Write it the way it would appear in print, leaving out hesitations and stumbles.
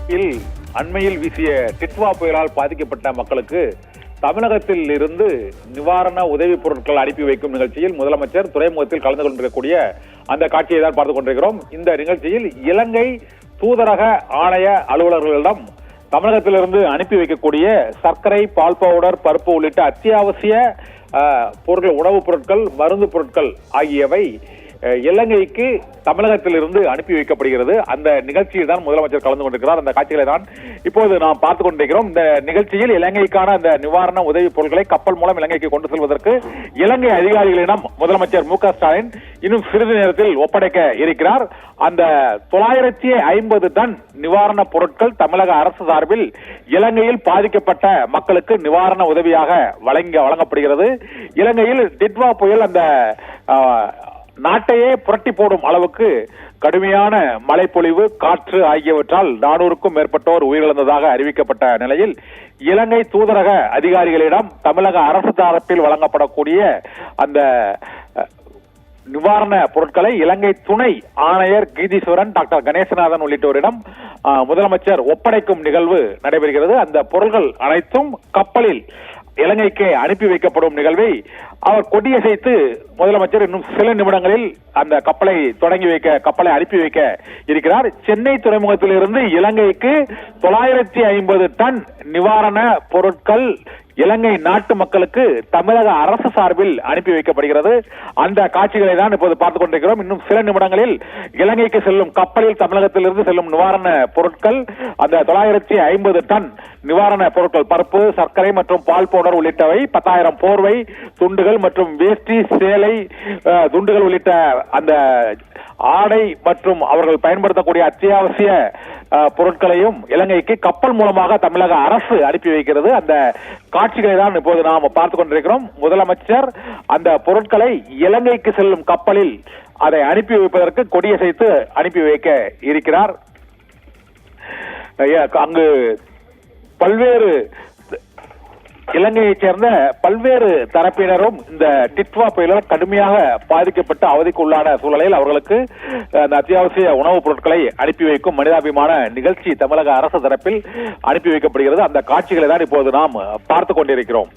அண்மையில் வீசிய டிட்வா புயலால் பாதிக்கப்பட்ட மக்களுக்கு தமிழகத்தில் இருந்து நிவாரண உதவி பொருட்கள் அனுப்பி வைக்கும் நிகழ்ச்சியில் முதலமைச்சர் துறைமுகத்தில் கலந்து கொண்டிருக்கக்கூடிய அந்த காட்சியை தான் பார்த்துக் கொண்டிருக்கிறோம். இந்த நிகழ்ச்சியில் இலங்கை தூதரக ஆணைய அலுவலர்களிடம் தமிழகத்திலிருந்து அனுப்பி வைக்கக்கூடிய சர்க்கரை, பால் பவுடர், பருப்பு உள்ளிட்ட அத்தியாவசிய பொருட்கள், உணவுப் பொருட்கள், மருந்து பொருட்கள் ஆகியவை இலங்கைக்கு தமிழகத்திலிருந்து அனுப்பி வைக்கப்படுகிறது. அந்த நிகழ்ச்சியில் தான் முதலமைச்சர் கலந்து கொண்டிருக்கிறார். அந்த காட்சிகளை தான் இப்போது நாம் பார்த்துக் கொண்டிருக்கிறோம். இந்த நிகழ்ச்சியில் இலங்கைக்கான அந்த நிவாரண உதவி பொருட்களை கப்பல் மூலம் இலங்கைக்கு கொண்டு செல்வதற்கு இலங்கை அதிகாரிகளிடம் முதலமைச்சர் மு க ஸ்டாலின் இன்னும் சிறிது நேரத்தில் ஒப்படைக்க இருக்கிறார். அந்த 950 டன் நிவாரண பொருட்கள் தமிழக அரசு சார்பில் இலங்கையில் பாதிக்கப்பட்ட மக்களுக்கு நிவாரண உதவியாக வழங்கப்படுகிறது. இலங்கையில் டிட்வா புயல் அந்த நாட்டையே புரட்டி போடும் அளவுக்கு கடுமையான மழைப்பொழிவு, காற்று ஆகியவற்றால் 400க்கும் மேற்பட்டோர் உயிரிழந்ததாக அறிவிக்கப்பட்ட நிலையில் இலங்கை தூதரக அதிகாரிகளிடம் தமிழக அரசு தரப்பில் வழங்கப்படக்கூடிய அந்த நிவாரண பொருட்களை இலங்கை துணை ஆணையர் கீதீஸ்வரன், டாக்டர் கணேசநாதன் உள்ளிட்டோரிடம் முதலமைச்சர் ஒப்படைக்கும் நிகழ்வு நடைபெறுகிறது. அந்த பொருட்கள் அனைத்தும் கப்பலில் இலங்கைக்கு அனுப்பி வைக்கப்படும் நிகழ்வை அவர் கொடியசைத்து முதலமைச்சர் இன்னும் சில நிமிடங்களில் அந்த கப்பலை அனுப்பி வைக்க இருக்கிறார். சென்னை துறைமுகத்திலிருந்து இலங்கைக்கு 950 டன் நிவாரண பொருட்கள் இலங்கை நாட்டு மக்களுக்கு தமிழக அரசு சார்பில் அனுப்பி வைக்கப்படுகிறது. அந்த காட்சிகளை தான் இப்போது பார்த்துக் கொண்டிருக்கிறோம். இன்னும் சில நிமிடங்களில் இலங்கைக்கு செல்லும் கப்பலில் தமிழகத்திலிருந்து செல்லும் நிவாரண பொருட்கள், அந்த 950 டன் நிவாரண பொருட்கள், பருப்பு, சர்க்கரை மற்றும் பால் பவுடர் உள்ளிட்டவை, 10,000 போர்வை துண்டுகள் மற்றும் வேஷ்டி, சேலை துண்டுகள் உள்ளிட்ட அந்த ஆடை மற்றும் அவர்கள் பயன்படுத்தக்கூடிய அத்தியாவசிய பொருட்களையும் இலங்கைக்கு கப்பல் மூலமாக தமிழக அரசு அனுப்பி வைக்கிறது. அந்த காட்சிகளை தான் இப்போது நாம் பார்த்துக் கொண்டிருக்கிறோம். முதலமைச்சர் அந்த பொருட்களை இலங்கைக்கு செல்லும் கப்பலில் அதை அனுப்பி வைப்பதற்கு கொடியசைத்து அனுப்பி வைக்க இருக்கிறார். அங்கு பல்வேறு இலங்கையைச் சேர்ந்த பல்வேறு தரப்பினரும் இந்த டிட்வா புயலால் கடுமையாக பாதிக்கப்பட்டு அவதிக்குள்ளான சூழலில் அவர்களுக்கு அந்த அத்தியாவசிய உணவுப் பொருட்களை அனுப்பி வைக்கும் மனிதாபிமான நிகழ்ச்சி தமிழக அரசு தரப்பில் அனுப்பி வைக்கப்படுகிறது. அந்த காட்சிகளை தான் இப்போது நாம் பார்த்துக் கொண்டிருக்கிறோம்.